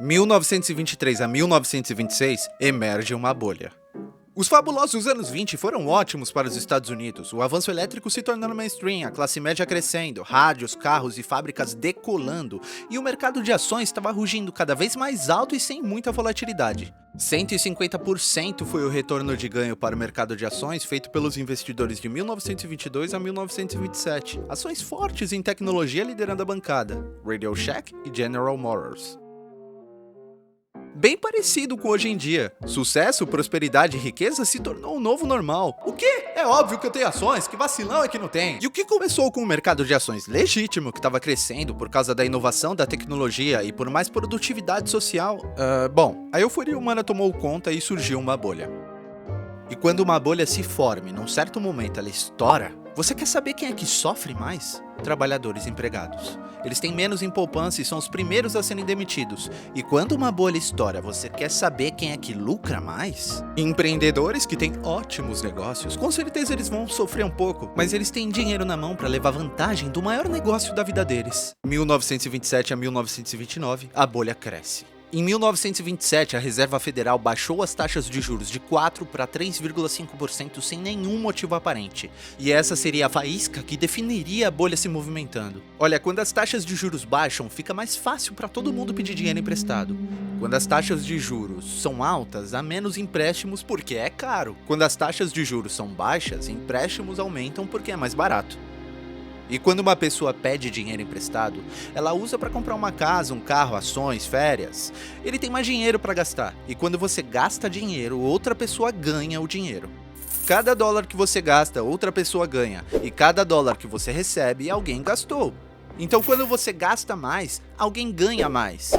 1923 a 1926, emerge uma bolha. Os fabulosos anos 20 foram ótimos para os Estados Unidos, o avanço elétrico se tornando mainstream, a classe média crescendo, rádios, carros e fábricas decolando, e o mercado de ações estava rugindo cada vez mais alto e sem muita volatilidade. 150% foi o retorno de ganho para o mercado de ações feito pelos investidores de 1922 a 1927, ações fortes em tecnologia liderando a bancada, Radio Shack e General Motors. Bem parecido com hoje em dia. Sucesso, prosperidade e riqueza se tornou um novo normal. O quê? É óbvio que eu tenho ações, que vacilão é que não tem. E o que começou com o mercado de ações legítimo, que estava crescendo por causa da inovação da tecnologia e por mais produtividade social? A euforia humana tomou conta e surgiu uma bolha. E quando uma bolha se forma e num certo momento ela estoura, você quer saber quem é que sofre mais? Trabalhadores empregados. Eles têm menos em poupança e são os primeiros a serem demitidos. E quando uma bolha estoura, você quer saber quem é que lucra mais? Empreendedores que têm ótimos negócios, com certeza eles vão sofrer um pouco, mas eles têm dinheiro na mão para levar vantagem do maior negócio da vida deles. 1927 a 1929, a bolha cresce. Em 1927, a Reserva Federal baixou as taxas de juros de 4% para 3,5% sem nenhum motivo aparente. E essa seria a faísca que definiria a bolha se movimentando. Olha, quando as taxas de juros baixam, fica mais fácil para todo mundo pedir dinheiro emprestado. Quando as taxas de juros são altas, há menos empréstimos porque é caro. Quando as taxas de juros são baixas, empréstimos aumentam porque é mais barato. E quando uma pessoa pede dinheiro emprestado, ela usa para comprar uma casa, um carro, ações, férias. Ele tem mais dinheiro para gastar. E quando você gasta dinheiro, outra pessoa ganha o dinheiro. Cada dólar que você gasta, outra pessoa ganha. E cada dólar que você recebe, alguém gastou. Então quando você gasta mais, alguém ganha mais.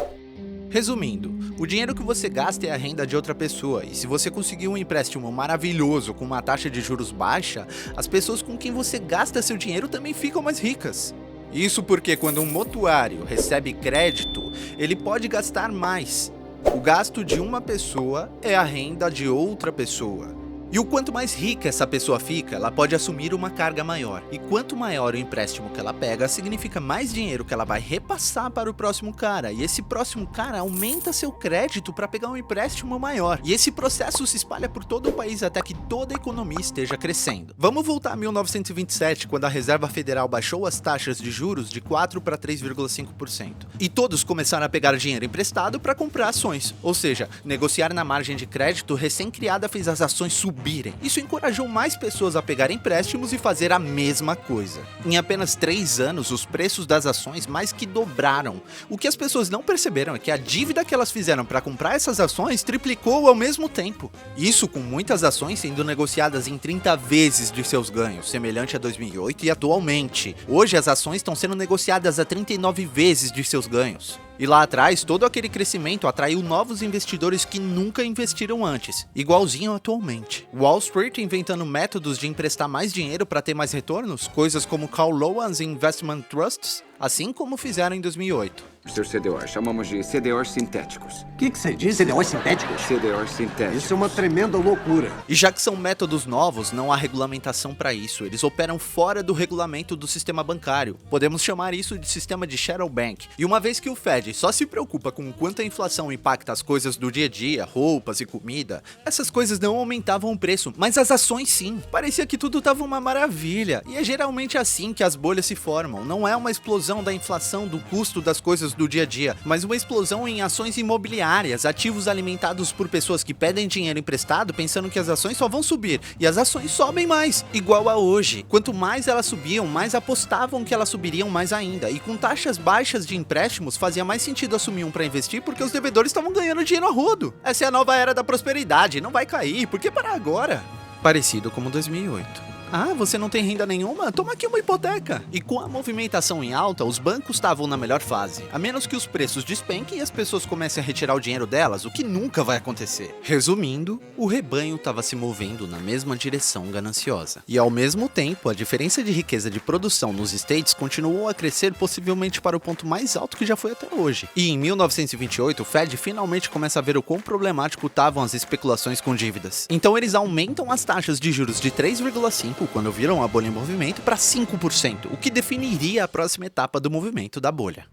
Resumindo, o dinheiro que você gasta é a renda de outra pessoa, e se você conseguir um empréstimo maravilhoso com uma taxa de juros baixa, as pessoas com quem você gasta seu dinheiro também ficam mais ricas. Isso porque quando um mutuário recebe crédito, ele pode gastar mais. O gasto de uma pessoa é a renda de outra pessoa. E o quanto mais rica essa pessoa fica, ela pode assumir uma carga maior. E quanto maior o empréstimo que ela pega, significa mais dinheiro que ela vai repassar para o próximo cara. E esse próximo cara aumenta seu crédito para pegar um empréstimo maior. E esse processo se espalha por todo o país até que toda a economia esteja crescendo. Vamos voltar a 1927, quando a Reserva Federal baixou as taxas de juros de 4% para 3,5%. E todos começaram a pegar dinheiro emprestado para comprar ações. Ou seja, negociar na margem de crédito recém-criada fez as ações subirem. Isso encorajou mais pessoas a pegar empréstimos e fazer a mesma coisa. Em apenas 3 anos, os preços das ações mais que dobraram. O que as pessoas não perceberam é que a dívida que elas fizeram para comprar essas ações triplicou ao mesmo tempo. Isso com muitas ações sendo negociadas em 30 vezes de seus ganhos, semelhante a 2008 e atualmente. Hoje as ações estão sendo negociadas a 39 vezes de seus ganhos. E lá atrás, todo aquele crescimento atraiu novos investidores que nunca investiram antes, igualzinho atualmente. Wall Street inventando métodos de emprestar mais dinheiro para ter mais retornos, coisas como Carl Lowan's Investment Trusts, assim como fizeram em 2008. Ser CDOs, chamamos de CDOs sintéticos. O que você diz? CDOs sintéticos? CDOs sintéticos. Isso é uma tremenda loucura. E já que são métodos novos, não há regulamentação para isso. Eles operam fora do regulamento do sistema bancário. Podemos chamar isso de sistema de shadow bank. E uma vez que o Fed só se preocupa com o quanto a inflação impacta as coisas do dia a dia, roupas e comida, essas coisas não aumentavam o preço, mas as ações sim. Parecia que tudo estava uma maravilha. E é geralmente assim que as bolhas se formam. Não é uma explosão da inflação do custo das coisas do dia a dia, mas uma explosão em ações imobiliárias, ativos alimentados por pessoas que pedem dinheiro emprestado pensando que as ações só vão subir, e as ações sobem mais, igual a hoje. Quanto mais elas subiam, mais apostavam que elas subiriam mais ainda, e com taxas baixas de empréstimos fazia mais sentido assumir um para investir porque os devedores estavam ganhando dinheiro a rodo. Essa é a nova era da prosperidade, não vai cair, por que parar agora? Parecido como 2008. Ah, você não tem renda nenhuma? Toma aqui uma hipoteca. E com a movimentação em alta, os bancos estavam na melhor fase. A menos que os preços despenquem e as pessoas comecem a retirar o dinheiro delas, o que nunca vai acontecer. Resumindo, o rebanho estava se movendo na mesma direção gananciosa. E ao mesmo tempo, a diferença de riqueza de produção nos States continuou a crescer possivelmente para o ponto mais alto que já foi até hoje. E em 1928, o Fed finalmente começa a ver o quão problemático estavam as especulações com dívidas. Então eles aumentam as taxas de juros de 3,5% quando viram a bolha em movimento para 5%, o que definiria a próxima etapa do movimento da bolha.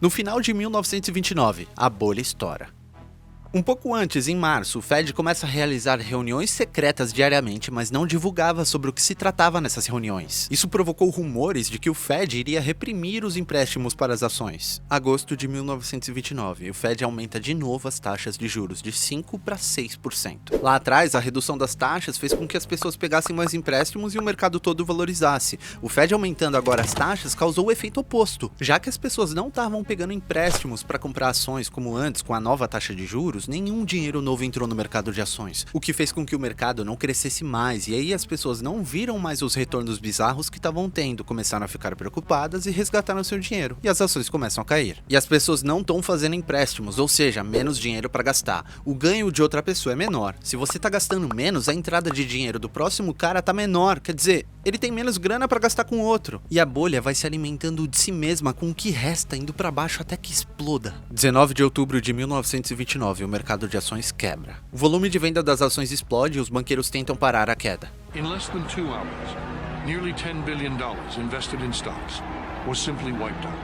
No final de 1929, a bolha estoura. Um pouco antes, em março, o Fed começa a realizar reuniões secretas diariamente, mas não divulgava sobre o que se tratava nessas reuniões. Isso provocou rumores de que o Fed iria reprimir os empréstimos para as ações. Agosto de 1929, o Fed aumenta de novo as taxas de juros de 5% para 6%. Lá atrás, a redução das taxas fez com que as pessoas pegassem mais empréstimos e o mercado todo valorizasse. O Fed aumentando agora as taxas causou o efeito oposto. Já que as pessoas não estavam pegando empréstimos para comprar ações como antes com a nova taxa de juros, nenhum dinheiro novo entrou no mercado de ações, o que fez com que o mercado não crescesse mais, e aí as pessoas não viram mais os retornos bizarros que estavam tendo, começaram a ficar preocupadas e resgataram seu dinheiro, e as ações começam a cair. E as pessoas não estão fazendo empréstimos, ou seja, menos dinheiro para gastar. O ganho de outra pessoa é menor. Se você tá gastando menos, a entrada de dinheiro do próximo cara tá menor, quer dizer, ele tem menos grana para gastar com outro. E a bolha vai se alimentando de si mesma com o que resta, indo para baixo até que exploda. 19 de outubro de 1929, o mercado de ações quebra. O volume de venda das ações explode e os banqueiros tentam parar a queda. In less than 2 hours, nearly $10 billion invested in stocks was simply wiped out.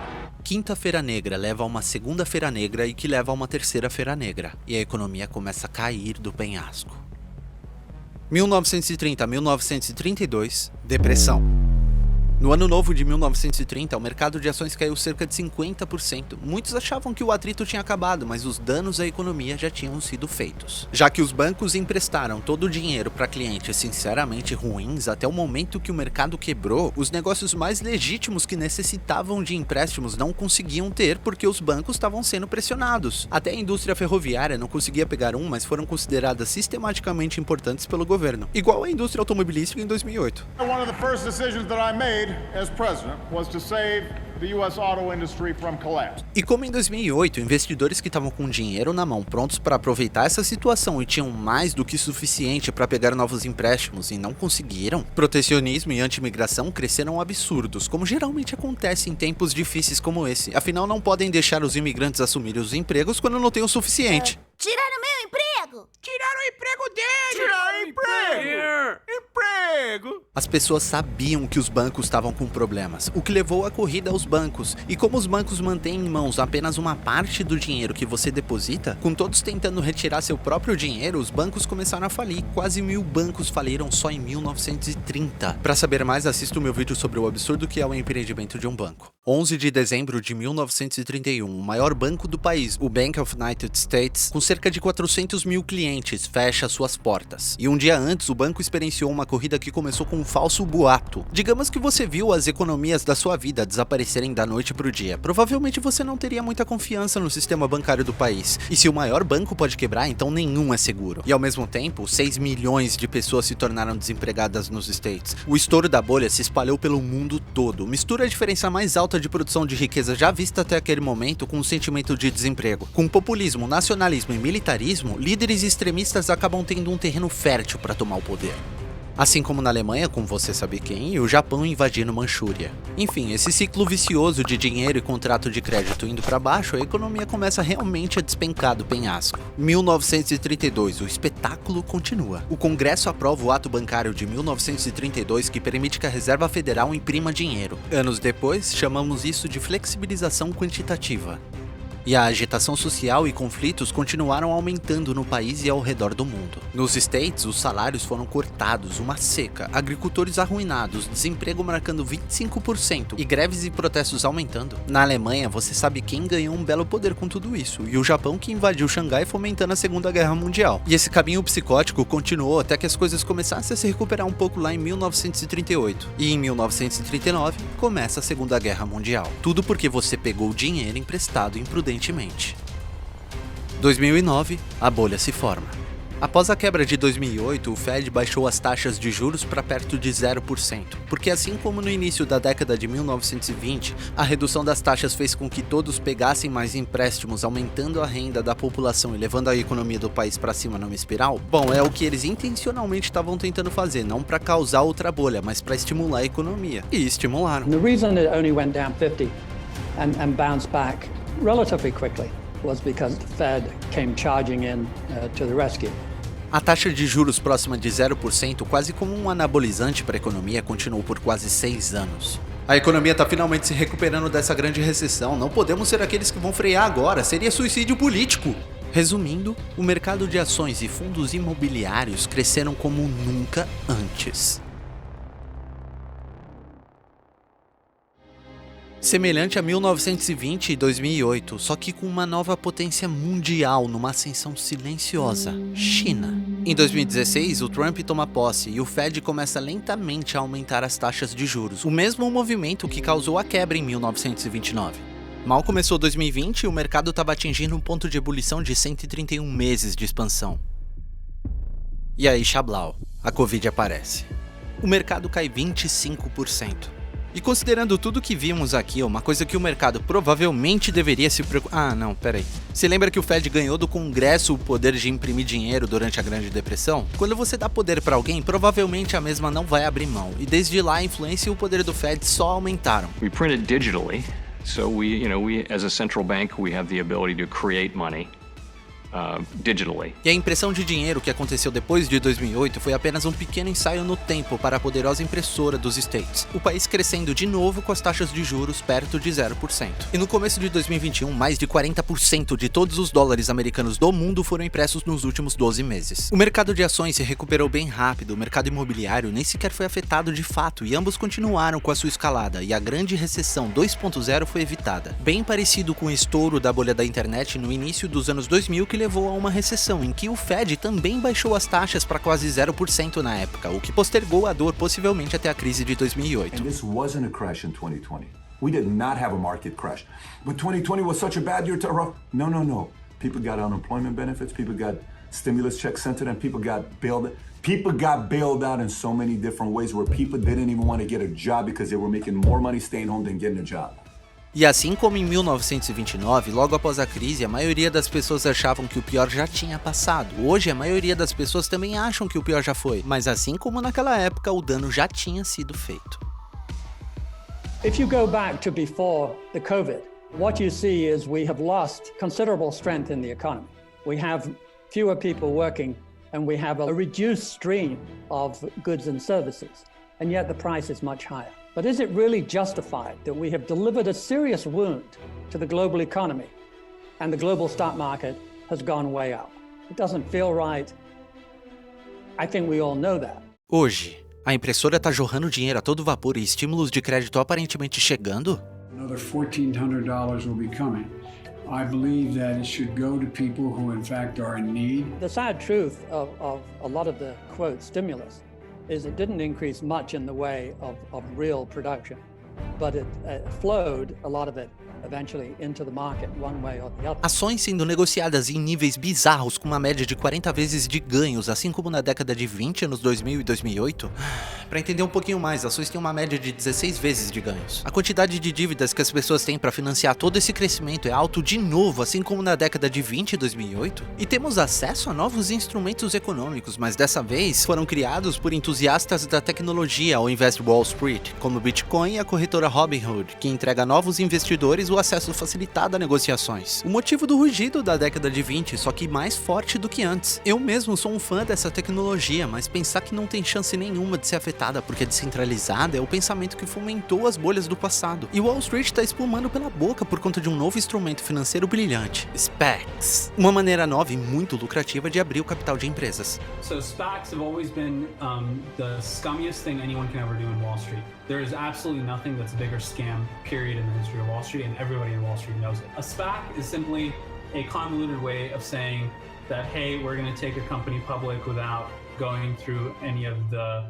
Quinta-feira negra leva a uma segunda-feira negra e que leva a uma terceira-feira negra. E a economia começa a cair do penhasco. 1930 a 1932, depressão. No ano novo de 1930, o mercado de ações caiu cerca de 50%. Muitos achavam que o atrito tinha acabado, mas os danos à economia já tinham sido feitos. Já que os bancos emprestaram todo o dinheiro para clientes sinceramente ruins, até o momento que o mercado quebrou, os negócios mais legítimos que necessitavam de empréstimos não conseguiam ter porque os bancos estavam sendo pressionados. Até a indústria ferroviária não conseguia pegar mas foram consideradas sistematicamente importantes pelo governo. Igual a indústria automobilística em 2008. One of the first decisions that I made as president was to save the US auto industry from collapse. E como em 2008, investidores que estavam com dinheiro na mão prontos para aproveitar essa situação e tinham mais do que suficiente para pegar novos empréstimos e não conseguiram, protecionismo e anti-imigração cresceram absurdos, como geralmente acontece em tempos difíceis como esse. Afinal, não podem deixar os imigrantes assumirem os empregos quando não têm o suficiente. Tiraram meu emprego! Tiraram o emprego dele! Tiraram emprego! Emprego! As pessoas sabiam que os bancos estavam com problemas, o que levou a corrida aos bancos. E como os bancos mantêm em mãos apenas uma parte do dinheiro que você deposita, com todos tentando retirar seu próprio dinheiro, os bancos começaram a falir. Quase 1000 bancos faliram só em 1930. Para saber mais, assista o meu vídeo sobre o absurdo que é o empreendimento de um banco. 11 de dezembro de 1931, o maior banco do país, o Bank of United States, com cerca de 400 mil clientes, fecha suas portas. E um dia antes, o banco experienciou uma corrida que começou com um falso boato. Digamos que você viu as economias da sua vida desaparecerem da noite pro dia. Provavelmente você não teria muita confiança no sistema bancário do país. E se o maior banco pode quebrar, então nenhum é seguro. E ao mesmo tempo, 6 milhões de pessoas se tornaram desempregadas nos States. O estouro da bolha se espalhou pelo mundo todo. Mistura a diferença mais alta de produção de riqueza já vista até aquele momento com o sentimento de desemprego. Com populismo, nacionalismo e militarismo, líderes extremistas acabam tendo um terreno fértil para tomar o poder. Assim como na Alemanha, com você sabe quem, e o Japão invadindo Manchúria. Enfim, esse ciclo vicioso de dinheiro e contrato de crédito indo para baixo, a economia começa realmente a despencar do penhasco. 1932, o espetáculo continua. O Congresso aprova o ato bancário de 1932 que permite que a Reserva Federal imprima dinheiro. Anos depois, chamamos isso de flexibilização quantitativa. E a agitação social e conflitos continuaram aumentando no país e ao redor do mundo. Nos States, os salários foram cortados, uma seca, agricultores arruinados, desemprego marcando 25% e greves e protestos aumentando. Na Alemanha, você sabe quem ganhou um belo poder com tudo isso, e o Japão que invadiu Xangai fomentando a Segunda Guerra Mundial. E esse caminho psicótico continuou até que as coisas começassem a se recuperar um pouco lá em 1938. E em 1939, começa a Segunda Guerra Mundial. Tudo porque você pegou dinheiro emprestado imprudentemente. 2009, a bolha se forma. Após a quebra de 2008, o Fed baixou as taxas de juros para perto de 0%, porque assim como no início da década de 1920, a redução das taxas fez com que todos pegassem mais empréstimos, aumentando a renda da população e levando a economia do país para cima numa espiral. Bom, é o que eles intencionalmente estavam tentando fazer, não para causar outra bolha, mas para estimular a economia. E estimularam. And the reason it only went down 50 and bounced back relatively quickly was because the Fed came charging in to the rescue. A taxa de juros próxima de 0%, quase como um anabolizante para a economia, continuou por quase 6 anos. A economia tá finalmente se recuperando dessa grande recessão, não podemos ser aqueles que vão frear agora, seria suicídio político. Resumindo, o mercado de ações e fundos imobiliários cresceram como nunca antes. Semelhante a 1920 e 2008, só que com uma nova potência mundial numa ascensão silenciosa, China. Em 2016, o Trump toma posse e o Fed começa lentamente a aumentar as taxas de juros, o mesmo movimento que causou a quebra em 1929. Mal começou 2020 e o mercado estava atingindo um ponto de ebulição de 131 meses de expansão. E aí, Xablau, a Covid aparece. O mercado cai 25%. E considerando tudo que vimos aqui, uma coisa que o mercado provavelmente deveria se preocupar... Ah, não, peraí. Você lembra que o Fed ganhou do Congresso o poder de imprimir dinheiro durante a Grande Depressão? Quando você dá poder para alguém, provavelmente a mesma não vai abrir mão. E desde lá a influência e o poder do Fed só aumentaram. We printed digitally, so we as a central bank, we have the ability to create money. Digitally. E a impressão de dinheiro que aconteceu depois de 2008 foi apenas um pequeno ensaio no tempo para a poderosa impressora dos States, o país crescendo de novo com as taxas de juros perto de 0%. E no começo de 2021, mais de 40% de todos os dólares americanos do mundo foram impressos nos últimos 12 meses. O mercado de ações se recuperou bem rápido, o mercado imobiliário nem sequer foi afetado de fato e ambos continuaram com a sua escalada e a grande recessão 2.0 foi evitada. Bem parecido com o estouro da bolha da internet no início dos anos 2000 que levou a uma recessão em que o Fed também baixou as taxas para quase 0% na época, o que postergou a dor possivelmente até a crise de 2008. And this wasn't a crash in 2020. We did not have a market crash. But 2020 was such a bad year to rough. No. People got unemployment benefits, people got stimulus checks sent to them, people got bailed out in so many different ways where people didn't even want to get a job because they were making more money staying home than getting a job. E assim como em 1929, logo após a crise, a maioria das pessoas achavam que o pior já tinha passado. Hoje, a maioria das pessoas também acham que o pior já foi, mas assim como naquela época, o dano já tinha sido feito. If you go back to before the COVID, what you see is we have lost considerable strength in the economy. We have fewer people working and we have a reduced stream of goods and services, and yet the price is much higher. But is it really justified that we have delivered a serious wound to the global economy and the global stock market has gone way up? It doesn't feel right. I think we all know that. Hoje, a impressora está jorrando dinheiro a todo vapor e estímulos de crédito aparentemente chegando? Another $1,400 will be coming. I believe that it should go to people who in fact are in need. The sad truth of a lot of the, quote, stimulus is it didn't increase much in the way of real production, but it flowed a lot of it eventually into the market one way or the other. Ações sendo negociadas em níveis bizarros com uma média de 40 vezes de ganhos, assim como na década de 20, anos 2000 e 2008. Para entender um pouquinho mais, ações têm uma média de 16 vezes de ganhos. A quantidade de dívidas que as pessoas têm para financiar todo esse crescimento é alto de novo, assim como na década de 20 e 2008. E temos acesso a novos instrumentos econômicos, mas dessa vez foram criados por entusiastas da tecnologia ao invés de Wall Street, como o Bitcoin e a corretora Robinhood, que entrega a novos investidores o acesso facilitado a negociações. O motivo do rugido da década de 20, só que mais forte do que antes. Eu mesmo sou um fã dessa tecnologia, mas pensar que não tem chance nenhuma de ser afetada porque é descentralizada é o pensamento que fomentou as bolhas do passado. E Wall Street está espumando pela boca por conta de um novo instrumento financeiro brilhante, SPACs. Uma maneira nova e muito lucrativa de abrir o capital de empresas. So SPACs have always been the scummiest thing anyone can ever do in Wall Street. There is absolutely nothing that's a bigger scam, period, in the history of Wall Street, and everybody in Wall Street knows it. A SPAC is simply a convoluted way of saying that, hey, we're going to take a company public without going through any of the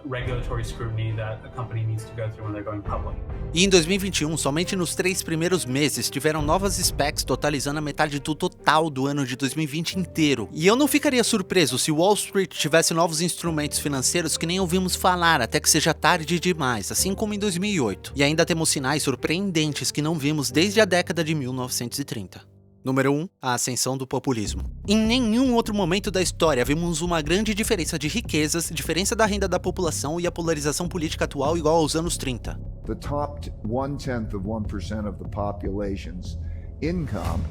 regulatory scrutiny that a company needs to go through when they're going public. E em 2021, somente nos 3 primeiros meses, tiveram novas SPACs totalizando a metade do total do ano de 2020 inteiro. E eu não ficaria surpreso se Wall Street tivesse novos instrumentos financeiros que nem ouvimos falar até que seja tarde demais, assim como em 2008. E ainda temos sinais surpreendentes que não vimos desde a década de 1930. Número 1. A ascensão do populismo. Em nenhum outro momento da história vimos uma grande diferença de riquezas, diferença da renda da população e a polarização política atual igual aos anos 30. The top 1/10 of 1% of the population's income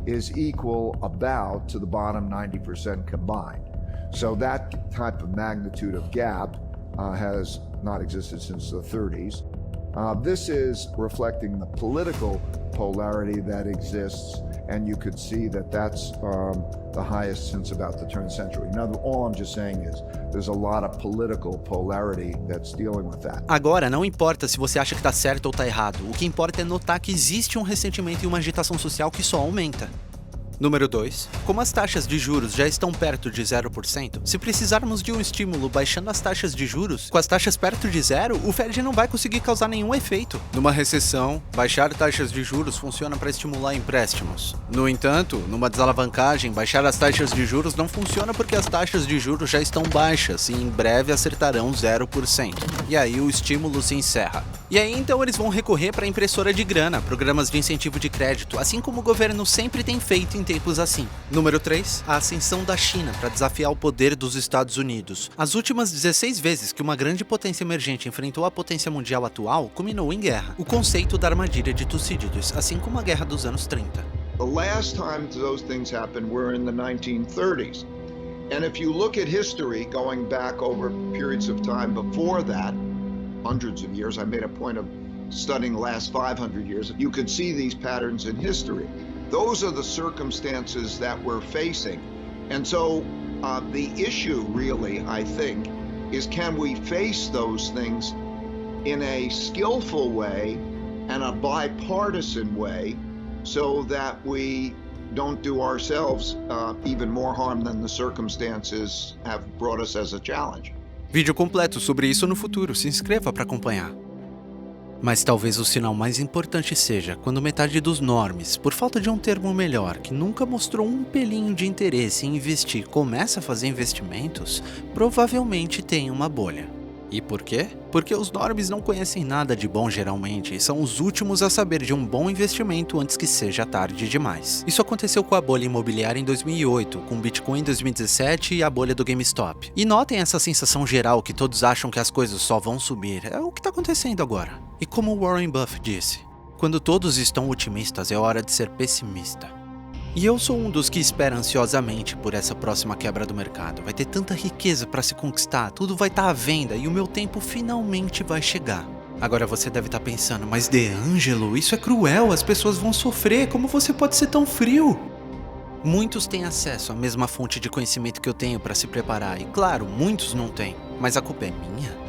is equal about to the bottom 90% combined. So that type of magnitude of gap has not existed since the 30s. This is reflecting the political polarity that exists, and you could see that that's the highest since about the turn of the century. Now, all I'm just saying is there's a lot of political polarity that's dealing with that. Agora, não importa se você acha que tá certo ou tá errado, o que importa é notar que existe um ressentimento e uma agitação social que só aumenta. Número 2. Como as taxas de juros já estão perto de 0%, se precisarmos de um estímulo baixando as taxas de juros, com as taxas perto de zero, o Fed não vai conseguir causar nenhum efeito. Numa recessão, baixar taxas de juros funciona para estimular empréstimos. No entanto, numa desalavancagem, baixar as taxas de juros não funciona porque as taxas de juros já estão baixas e em breve acertarão 0%. E aí o estímulo se encerra. E aí então eles vão recorrer para impressora de grana, programas de incentivo de crédito, assim como o governo sempre tem feito em tempos assim. Número 3. A ascensão da China para desafiar o poder dos Estados Unidos. As últimas 16 vezes que uma grande potência emergente enfrentou a potência mundial atual, culminou em guerra. O conceito da armadilha de Tucídides, assim como a guerra dos anos 30. The last time those things happened were in the 1930s. And if you look at history going back over periods of time before that, hundreds of years, I made a point of studying the last 500 years, you could see these patterns in history. Those are the circumstances that we're facing. And so the issue really, I think, is can we face those things in a skillful way and a bipartisan way so that we don't do ourselves even more harm than the circumstances have brought us as a challenge. Vídeo completo sobre isso no futuro, se inscreva para acompanhar. Mas talvez o sinal mais importante seja quando metade dos normes, por falta de um termo melhor, que nunca mostrou um pelinho de interesse em investir, começa a fazer investimentos, provavelmente tem uma bolha. E por quê? Porque os normes não conhecem nada de bom geralmente e são os últimos a saber de um bom investimento antes que seja tarde demais. Isso aconteceu com a bolha imobiliária em 2008, com o Bitcoin em 2017 e a bolha do GameStop. E notem essa sensação geral que todos acham que as coisas só vão subir, é o que está acontecendo agora. E como Warren Buffett disse, quando todos estão otimistas é hora de ser pessimista. E eu sou um dos que espera ansiosamente por essa próxima quebra do mercado. Vai ter tanta riqueza para se conquistar, tudo vai estar à venda e o meu tempo finalmente vai chegar. Agora você deve estar pensando, mas DeAngelo, isso é cruel, as pessoas vão sofrer, como você pode ser tão frio? Muitos têm acesso à mesma fonte de conhecimento que eu tenho para se preparar, e claro, muitos não têm, mas a culpa é minha?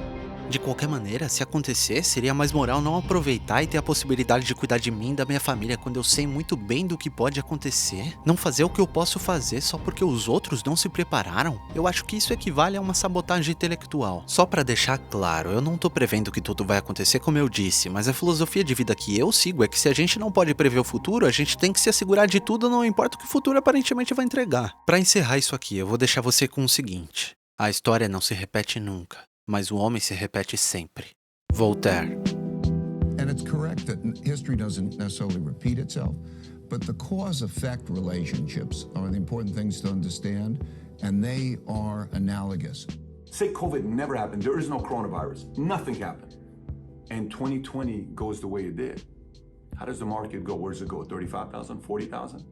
De qualquer maneira, se acontecer, seria mais moral não aproveitar e ter a possibilidade de cuidar de mim e da minha família quando eu sei muito bem do que pode acontecer? Não fazer o que eu posso fazer só porque os outros não se prepararam? Eu acho que isso equivale a uma sabotagem intelectual. Só pra deixar claro, eu não tô prevendo que tudo vai acontecer como eu disse, mas a filosofia de vida que eu sigo é que se a gente não pode prever o futuro, a gente tem que se assegurar de tudo, não importa o que o futuro aparentemente vai entregar. Pra encerrar isso aqui, eu vou deixar você com o seguinte: a história não se repete nunca, mas o homem se repete sempre. Voltaire. And it's correct that history doesn't necessarily repeat itself, but the cause-effect relationships are the important things to understand, and they are analogous. Say COVID never happened, there is no coronavirus, nothing happened, and 2020 goes the way it did. How does the market go? Where does it go? 35,000, 40,000?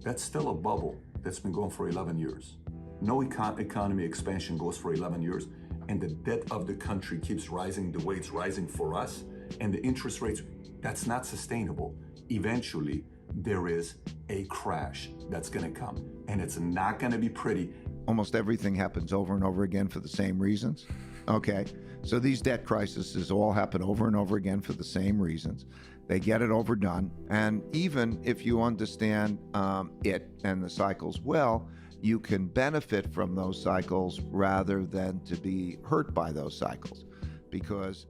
That's still a bubble that's been going for 11 years. No economy expansion goes for 11 years. And the debt of the country keeps rising the way it's rising for us, and the interest rates, that's not sustainable. Eventually, there is a crash that's gonna come, and it's not gonna be pretty. Almost everything happens over and over again for the same reasons. Okay, so these debt crises all happen over and over again for the same reasons. They get it overdone, and even if you understand it and the cycles well, you can benefit from those cycles rather than to be hurt by those cycles, because...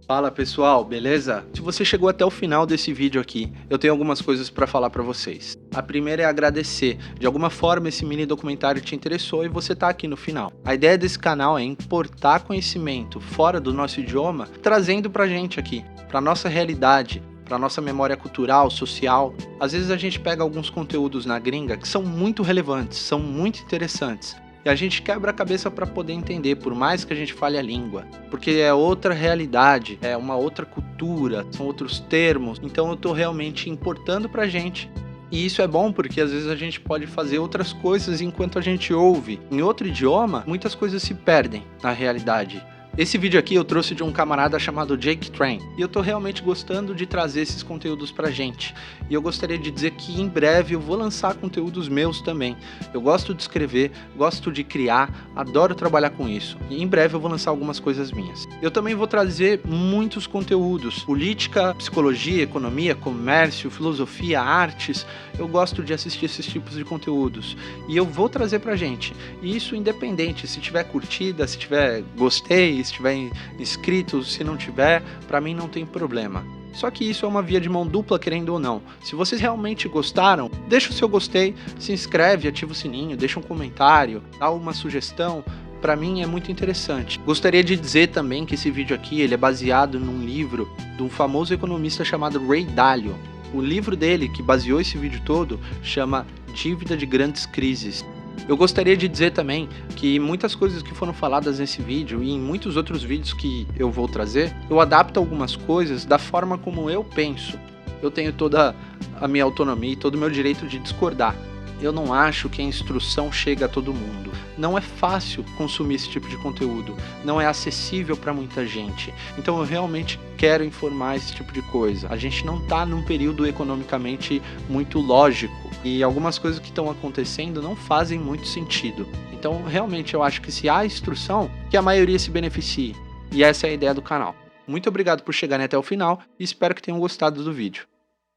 Fala pessoal, beleza? Se você chegou até o final desse vídeo aqui, eu tenho algumas coisas para falar para vocês. A primeira é agradecer. De alguma forma esse mini documentário te interessou e você tá aqui no final. A ideia desse canal é importar conhecimento fora do nosso idioma, trazendo pra gente aqui, pra nossa realidade, para nossa memória cultural, social. Às vezes a gente pega alguns conteúdos na gringa que são muito relevantes, são muito interessantes, e a gente quebra a cabeça para poder entender, por mais que a gente fale a língua, porque é outra realidade, é uma outra cultura, são outros termos, então eu tô realmente importando pra gente. E isso é bom porque às vezes a gente pode fazer outras coisas enquanto a gente ouve. Em outro idioma, muitas coisas se perdem na realidade. Esse vídeo aqui eu trouxe de um camarada chamado Jake Train, e eu tô realmente gostando de trazer esses conteúdos pra gente. E eu gostaria de dizer que em breve eu vou lançar conteúdos meus também. Eu gosto de escrever, gosto de criar, adoro trabalhar com isso. E em breve eu vou lançar algumas coisas minhas. Eu também vou trazer muitos conteúdos: política, psicologia, economia, comércio, filosofia, artes. Eu gosto de assistir esses tipos de conteúdos. E eu vou trazer pra gente. E isso independente, se tiver curtida, se tiver gostei, se tiver inscrito, se não tiver, pra mim não tem problema. Só que isso é uma via de mão dupla, querendo ou não. Se vocês realmente gostaram, deixa o seu gostei, se inscreve, ativa o sininho, deixa um comentário, dá uma sugestão. Pra mim é muito interessante. Gostaria de dizer também que esse vídeo aqui ele é baseado num livro de um famoso economista chamado Ray Dalio. O livro dele, que baseou esse vídeo todo, chama Dívida de Grandes Crises. Eu gostaria de dizer também que muitas coisas que foram faladas nesse vídeo e em muitos outros vídeos que eu vou trazer, eu adapto algumas coisas da forma como eu penso. Eu tenho toda a minha autonomia e todo o meu direito de discordar. Eu não acho que a instrução chega a todo mundo. Não é fácil consumir esse tipo de conteúdo. Não é acessível para muita gente. Então eu realmente quero informar esse tipo de coisa. A gente não está num período economicamente muito lógico. E algumas coisas que estão acontecendo não fazem muito sentido. Então realmente eu acho que se há instrução, que a maioria se beneficie. E essa é a ideia do canal. Muito obrigado por chegarem até o final e espero que tenham gostado do vídeo.